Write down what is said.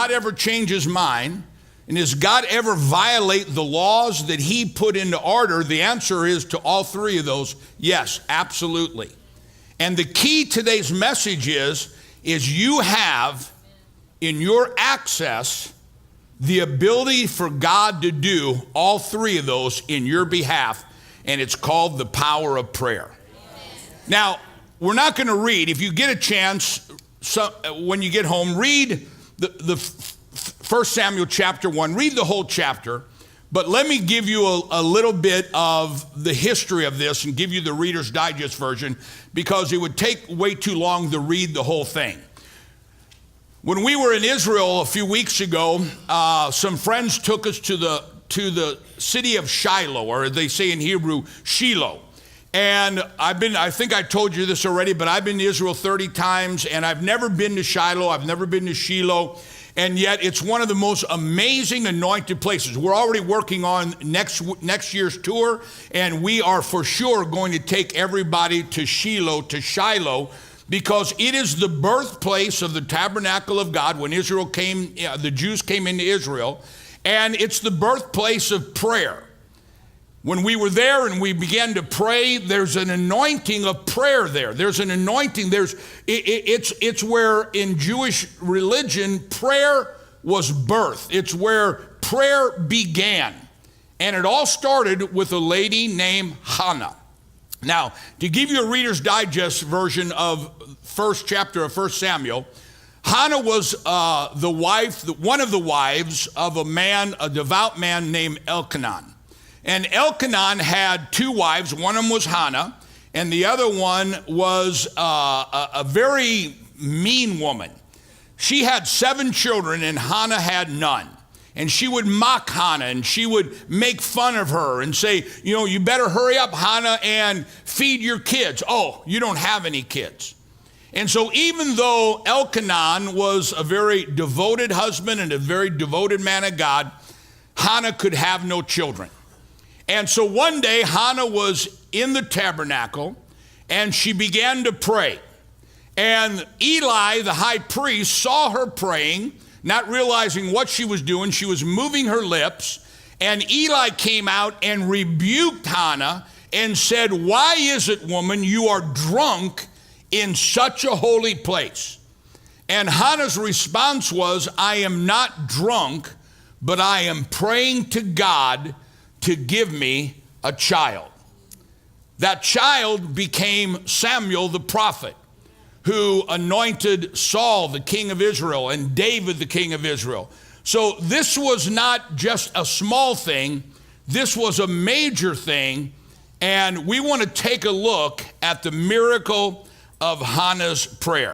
God ever change his mind? And does God ever violate the laws that he put into order? The answer is to all three of those, yes, absolutely. And the key to today's message is you have in your access the ability for God to do all three of those in your behalf, and it's called the power of prayer. Now, we're not going to read. If you get a chance, when you get home, read the 1 Samuel chapter 1. Read the whole chapter. But let me give you a little bit of the history of this and give you the Reader's Digest version, because it would take way too long to read the whole thing. When we were in Israel a few weeks ago, some friends took us to the city of Shiloh, or they say in Hebrew, Shiloh. And I think I told you this already, but I've been to Israel 30 times, and I've never been to Shiloh. I've never been to Shiloh. And yet it's one of the most amazing anointed places. We're already working on next year's tour, and we are for sure going to take everybody to Shiloh, because it is the birthplace of the tabernacle of God when Israel came, the Jews came into Israel, and it's the birthplace of prayer. When we were there and we began to pray, there's an anointing of prayer there. There's an anointing. It's where in Jewish religion, prayer was birthed. It's where prayer began. And it all started with a lady named Hana. Now, to give you a Reader's Digest version of first chapter of 1 Samuel, Hana was one of the wives of a devout man named Elkanah. And Elkanah had two wives. One of them was Hana, and the other one was a very mean woman. She had 7 children, and Hana had none. And she would mock Hana, and she would make fun of her and say, you better hurry up, Hana, and feed your kids. Oh, you don't have any kids. And so even though Elkanah was a very devoted husband and a very devoted man of God, Hana could have no children. And so one day, Hana was in the tabernacle, and she began to pray. And Eli, the high priest, saw her praying, not realizing what she was doing. She was moving her lips, and Eli came out and rebuked Hana and said, "Why is it, woman, you are drunk in such a holy place?" And Hana's response was, "I am not drunk, but I am praying to God to give me a child." That child became Samuel the prophet, who anointed Saul the king of Israel and David the king of Israel. So this was not just a small thing, this was a major thing, and we want to take a look at the miracle of Hana's prayer.